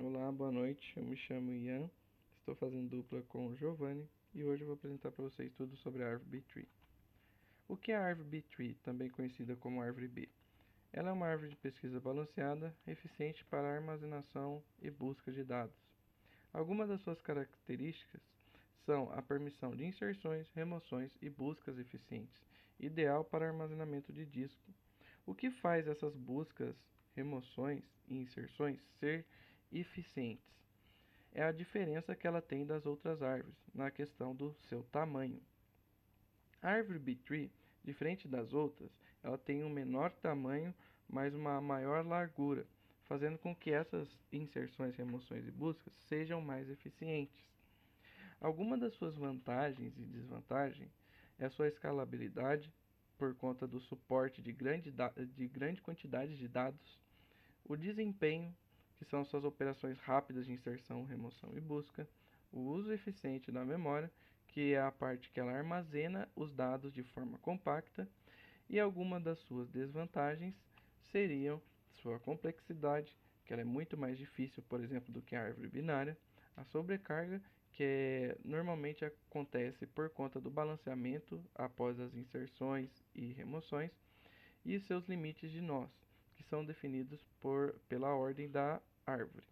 Olá, boa noite. Eu me chamo Ian, estou fazendo dupla com o Giovanni e hoje eu vou apresentar para vocês tudo sobre a árvore B-Tree. O que é a árvore B-Tree, também conhecida como árvore B? Ela é uma árvore de pesquisa balanceada, eficiente para armazenação e busca de dados. Algumas das suas características são a permissão de inserções, remoções e buscas eficientes, ideal para armazenamento de disco. O que faz essas buscas, remoções e inserções ser eficientes? É a diferença que ela tem das outras árvores, na questão do seu tamanho. A árvore B-Tree, diferente das outras, ela tem um menor tamanho, mas uma maior largura, fazendo com que essas inserções, remoções e buscas sejam mais eficientes. Algumas das suas vantagens e desvantagens é a sua escalabilidade, por conta do suporte de grande quantidade de dados, o desempenho, que são suas operações rápidas de inserção, remoção e busca, o uso eficiente da memória, que é a parte que ela armazena os dados de forma compacta, e algumas das suas desvantagens seriam sua complexidade, que ela é muito mais difícil, por exemplo, do que a árvore binária, a sobrecarga, que normalmente acontece por conta do balanceamento após as inserções e remoções, e seus limites de nós, que são definidos pela ordem da árvore.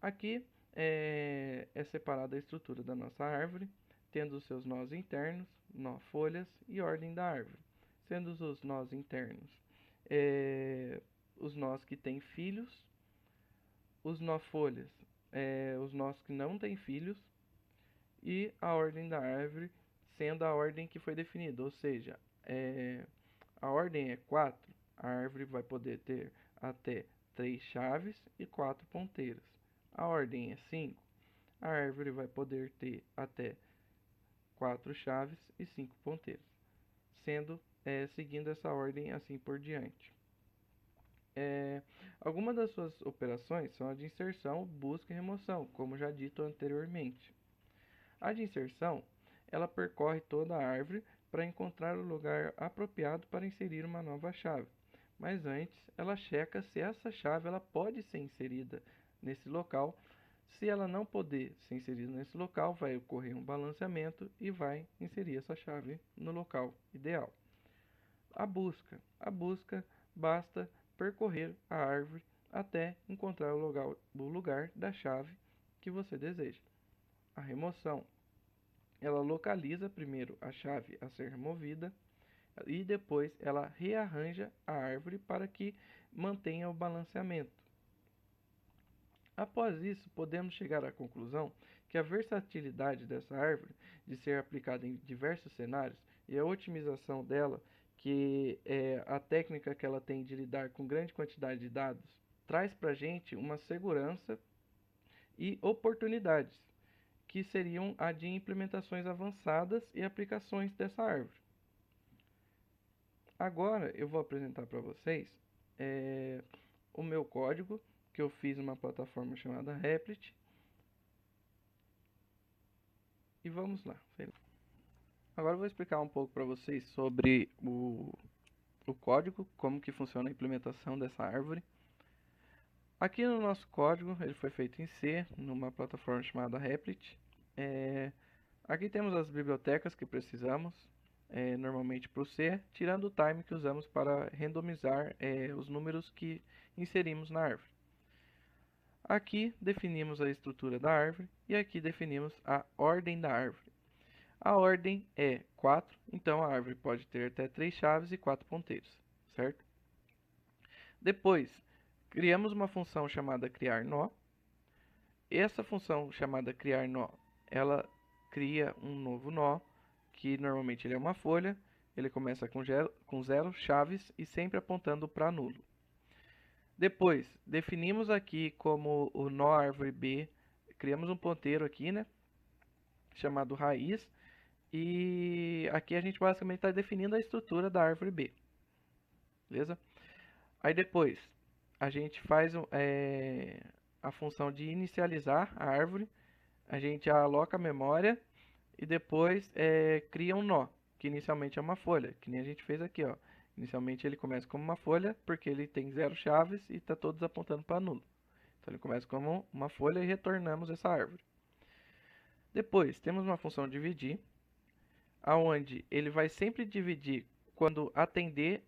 Aqui é separada a estrutura da nossa árvore, tendo os seus nós internos, nó folhas e ordem da árvore, sendo os nós internos os nós que têm filhos, os nó folhas os nós que não têm filhos, e a ordem da árvore sendo a ordem que foi definida, ou seja, a ordem é 4, a árvore vai poder ter até 3 chaves e 4 ponteiros. A ordem é 5, a árvore vai poder ter até 4 chaves e 5 ponteiros, sendo seguindo essa ordem assim por diante. Algumas das suas operações são a de inserção, busca e remoção, como já dito anteriormente. A de inserção, ela percorre toda a árvore para encontrar o lugar apropriado para inserir uma nova chave. Mas antes, ela checa se essa chave ela pode ser inserida nesse local. Se ela não poder ser inserida nesse local, vai ocorrer um balanceamento e vai inserir essa chave no local ideal. A busca basta percorrer a árvore até encontrar o lugar da chave que você deseja. A remoção, ela localiza primeiro a chave a ser removida e depois ela rearranja a árvore para que mantenha o balanceamento. Após isso, podemos chegar à conclusão que a versatilidade dessa árvore de ser aplicada em diversos cenários e a otimização dela, que é a técnica que ela tem de lidar com grande quantidade de dados, traz para a gente uma segurança e oportunidades, que seriam a de implementações avançadas e aplicações dessa árvore. Agora eu vou apresentar para vocês o meu código, que eu fiz numa plataforma chamada Replit. E vamos lá. Agora eu vou explicar um pouco para vocês sobre o código, como que funciona a implementação dessa árvore. Aqui no nosso código, ele foi feito em C, numa plataforma chamada Replit. Aqui temos as bibliotecas que precisamos, normalmente para o C, tirando o time que usamos para randomizar os números que inserimos na árvore. Aqui definimos a estrutura da árvore e aqui definimos a ordem da árvore. A ordem é 4, então a árvore pode ter até 3 chaves e 4 ponteiros, certo? Depois, criamos uma função chamada criar nó. Essa função chamada criar nó, ela cria um novo nó, que normalmente ele é uma folha, ele começa com 0 chaves e sempre apontando para nulo. Depois, definimos aqui como o nó árvore B, criamos um ponteiro aqui, né, chamado raiz, e aqui a gente basicamente está definindo a estrutura da árvore B, beleza? Aí depois, a gente faz a função de inicializar a árvore, a gente aloca a memória e depois cria um nó, que inicialmente é uma folha, que nem a gente fez aqui, ó. Inicialmente ele começa como uma folha, porque ele tem 0 chaves e está todos apontando para nulo. Então ele começa como uma folha e retornamos essa árvore. Depois temos uma função dividir, aonde ele vai sempre dividir quando atender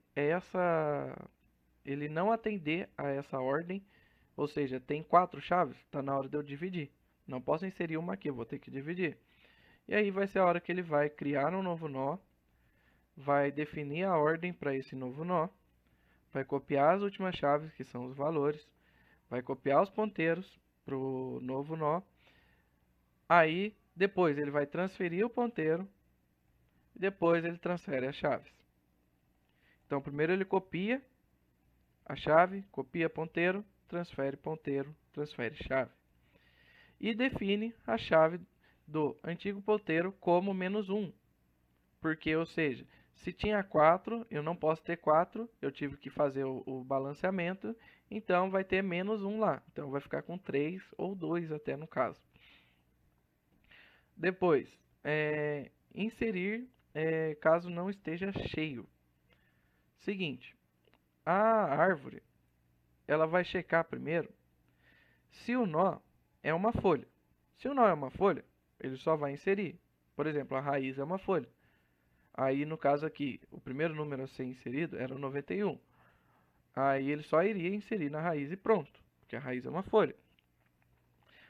ele não atender a essa ordem, ou seja, tem 4 chaves, está na hora de eu dividir. Não posso inserir uma aqui, eu vou ter que dividir. E aí vai ser a hora que ele vai criar um novo nó, vai definir a ordem para esse novo nó, vai copiar as últimas chaves, que são os valores, vai copiar os ponteiros para o novo nó. Aí, depois ele vai transferir o ponteiro e depois ele transfere as chaves. Então, primeiro ele copia a chave, copia ponteiro, transfere chave. E define a chave do antigo ponteiro como -1. Porque, ou seja, se tinha 4, eu não posso ter 4, eu tive que fazer o balanceamento, então vai ter -1 lá. Então vai ficar com 3 ou 2 até no caso. Depois, inserir caso não esteja cheio. Seguinte, a árvore ela vai checar primeiro se o nó é uma folha. Se o nó é uma folha, ele só vai inserir. Por exemplo, a raiz é uma folha. Aí, no caso aqui, o primeiro número a ser inserido era o 91. Aí ele só iria inserir na raiz e pronto, porque a raiz é uma folha.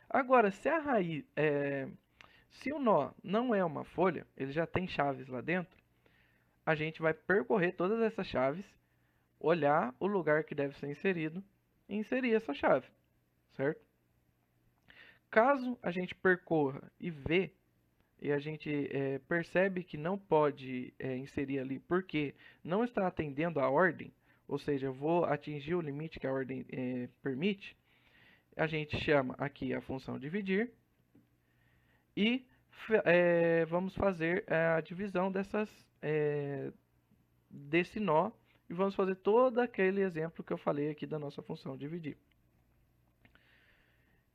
Agora, se o nó não é uma folha, ele já tem chaves lá dentro, a gente vai percorrer todas essas chaves, olhar o lugar que deve ser inserido e inserir essa chave, certo? Caso a gente percorra e vê e a gente percebe que não pode inserir ali porque não está atendendo a ordem, ou seja, eu vou atingir o limite que a ordem permite, a gente chama aqui a função dividir e vamos fazer a divisão desse nó e vamos fazer todo aquele exemplo que eu falei aqui da nossa função dividir.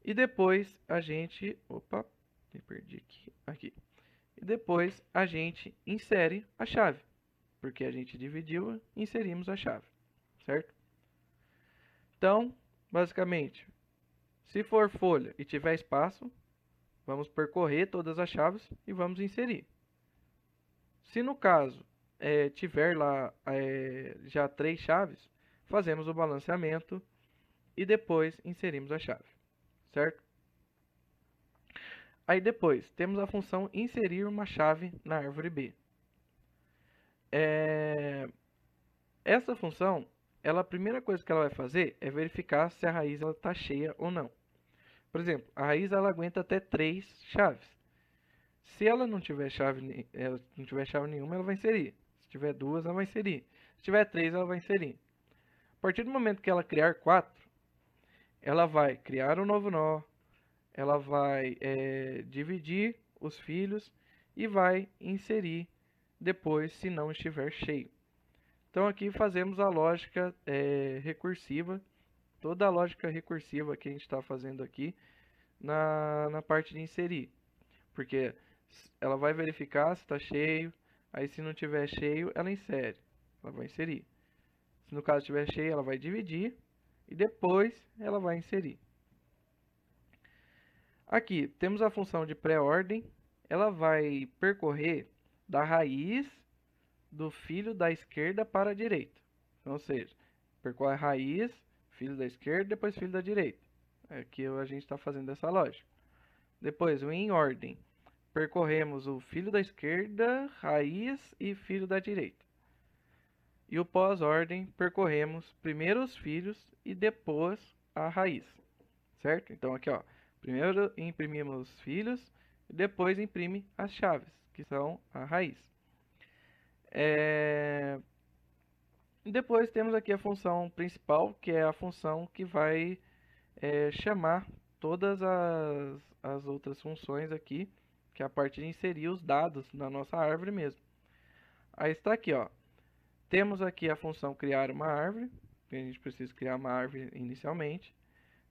E depois a gente... Opa, me perdi aqui. E depois a gente insere a chave, porque a gente dividiu e inserimos a chave, certo? Então, basicamente, se for folha e tiver espaço, vamos percorrer todas as chaves e vamos inserir. Se no caso tiver lá já 3 chaves, fazemos o balanceamento e depois inserimos a chave, certo? Aí depois, temos a função inserir uma chave na árvore B. Essa função, a primeira coisa que ela vai fazer é verificar se a raiz está cheia ou não. Por exemplo, a raiz ela aguenta até 3 chaves. Se ela não tiver chave nenhuma, ela vai inserir. Se tiver 2, ela vai inserir. Se tiver 3, ela vai inserir. A partir do momento que ela criar 4, ela vai criar um novo nó, ela vai dividir os filhos e vai inserir depois se não estiver cheio. Então aqui fazemos a lógica recursiva, toda a lógica recursiva que a gente está fazendo aqui na parte de inserir. Porque ela vai verificar se está cheio, aí se não estiver cheio, ela insere, ela vai inserir. Se no caso estiver cheio, ela vai dividir e depois ela vai inserir. Aqui temos a função de pré-ordem, ela vai percorrer da raiz do filho da esquerda para a direita. Então, ou seja, percorre a raiz, filho da esquerda, depois filho da direita. Aqui a gente está fazendo essa lógica. Depois, o em ordem. Percorremos o filho da esquerda, raiz e filho da direita. E o pós-ordem, percorremos primeiro os filhos e depois a raiz. Certo? Então aqui, ó, primeiro imprimimos os filhos e depois imprime as chaves, que são a raiz. Depois temos aqui a função principal, que é a função que vai chamar todas as outras funções aqui, que é a parte de inserir os dados na nossa árvore mesmo. Aí está aqui, ó. Temos aqui a função criar uma árvore, que a gente precisa criar uma árvore inicialmente.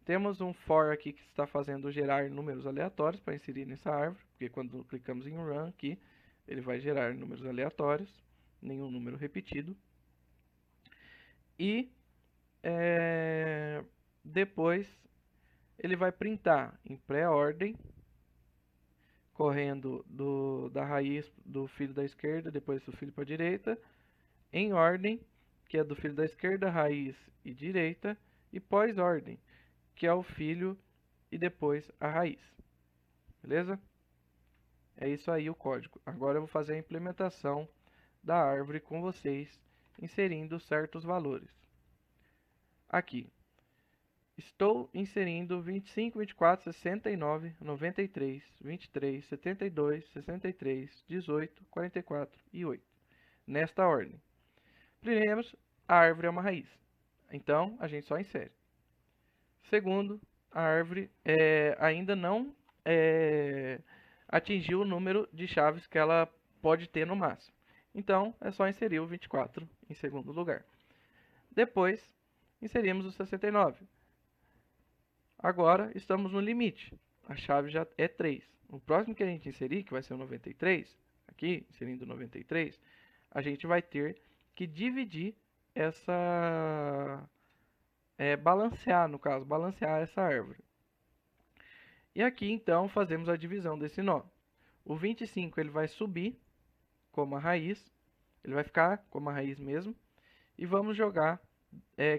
Temos um for aqui que está fazendo gerar números aleatórios para inserir nessa árvore, porque quando clicamos em run aqui, ele vai gerar números aleatórios, nenhum número repetido. E depois ele vai printar em pré-ordem, correndo da raiz do filho da esquerda, depois do filho para a direita, em ordem, que é do filho da esquerda, raiz e direita, e pós-ordem, que é o filho e depois a raiz. Beleza? É isso aí o código. Agora eu vou fazer a implementação da árvore com vocês, inserindo certos valores. Aqui, estou inserindo 25, 24, 69, 93, 23, 72, 63, 18, 44 e 8. Nesta ordem. Primeiro, a árvore é uma raiz. Então, a gente só insere. Segundo, a árvore ainda não atingiu o número de chaves que ela pode ter no máximo. Então, é só inserir o 24 em segundo lugar. Depois, inserimos o 69. Agora, estamos no limite. A chave já é 3. O próximo que a gente inserir, que vai ser o 93, aqui, inserindo o 93, a gente vai ter que dividir essa... balancear, no caso, balancear essa árvore. E aqui, então, fazemos a divisão desse nó. O 25 ele vai subir como a raiz, ele vai ficar como a raiz mesmo, e vamos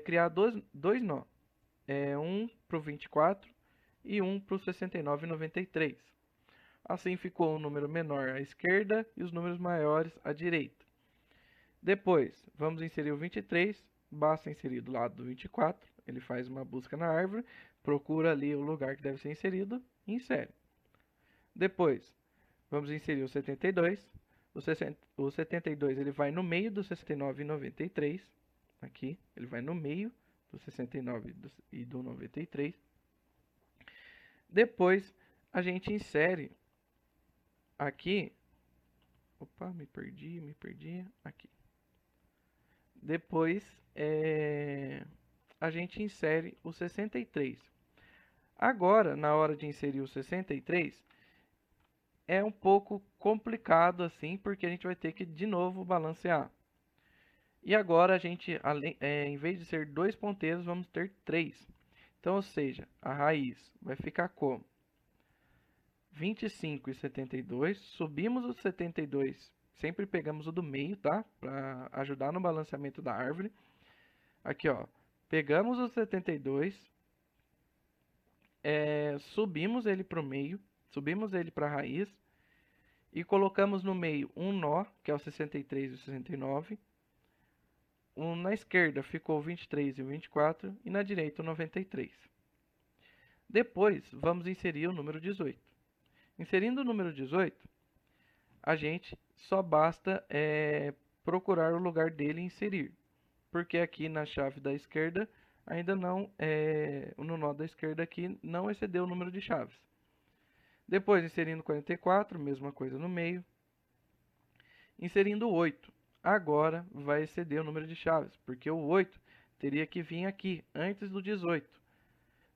criar dois nó, um para o 24 e um para o 69 e 93. Assim ficou um número menor à esquerda e os números maiores à direita. Depois, vamos inserir o 23, basta inserir do lado do 24, ele faz uma busca na árvore, procura ali o lugar que deve ser inserido e insere. Depois, vamos inserir o 72. O 72 ele vai no meio do 69 e 93. Aqui, ele vai no meio do 69 e do 93. Depois, a gente insere aqui. Opa, me perdi. Aqui. Depois, a gente insere o 63. Agora, na hora de inserir o 63, é um pouco complicado assim, porque a gente vai ter que de novo balancear. E agora a gente, em vez de ser 2 ponteiros, vamos ter 3. Então, ou seja, a raiz vai ficar como 25 e 72. Subimos o 72, sempre pegamos o do meio, tá? Para ajudar no balanceamento da árvore. Aqui, ó, pegamos o 72, subimos ele para o meio, subimos ele para a raiz e colocamos no meio um nó, que é o 63 e o 69. Na esquerda ficou o 23 e o 24 e na direita o 93. Depois, vamos inserir o número 18. Inserindo o número 18, a gente só basta procurar o lugar dele e inserir. Porque aqui na chave da esquerda, ainda não, no nó da esquerda aqui, não excedeu o número de chaves. Depois, inserindo 44, mesma coisa no meio. Inserindo 8. Agora vai exceder o número de chaves, porque o 8 teria que vir aqui, antes do 18.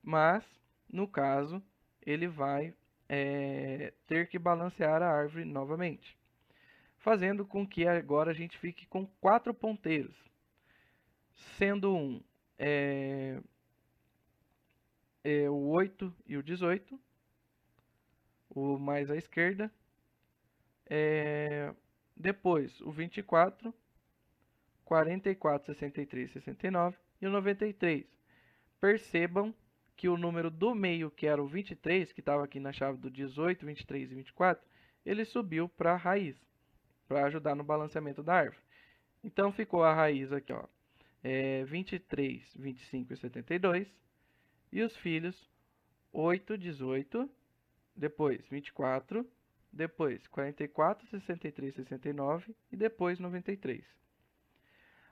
Mas, no caso, ele vai ter que balancear a árvore novamente. Fazendo com que agora a gente fique com 4 ponteiros. Sendo o 8 e o 18. O mais à esquerda. Depois, o 24, 44, 63, 69 e o 93. Percebam que o número do meio, que era o 23, que estava aqui na chave do 18, 23 e 24, ele subiu para a raiz, para ajudar no balanceamento da árvore. Então, ficou a raiz aqui, ó, 23, 25 e 72. E os filhos, 8, 18, depois 24, depois 44, 63, 69 e depois 93.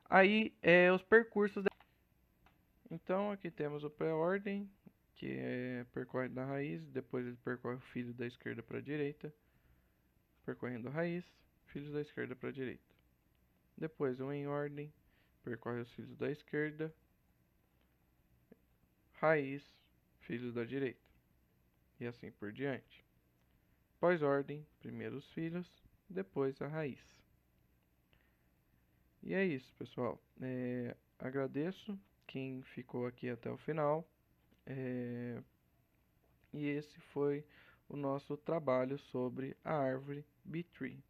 Aí, os percursos. Então, aqui temos o pré-ordem, que percorre da raiz, depois ele percorre o filho da esquerda para a direita, percorrendo a raiz, filhos da esquerda para a direita. Depois, um em ordem, percorre os filhos da esquerda, raiz, filhos da direita, e assim por diante. Pós-ordem, primeiro os filhos, depois a raiz. E é isso, pessoal. Agradeço quem ficou aqui até o final. E esse foi o nosso trabalho sobre a árvore B-Tree.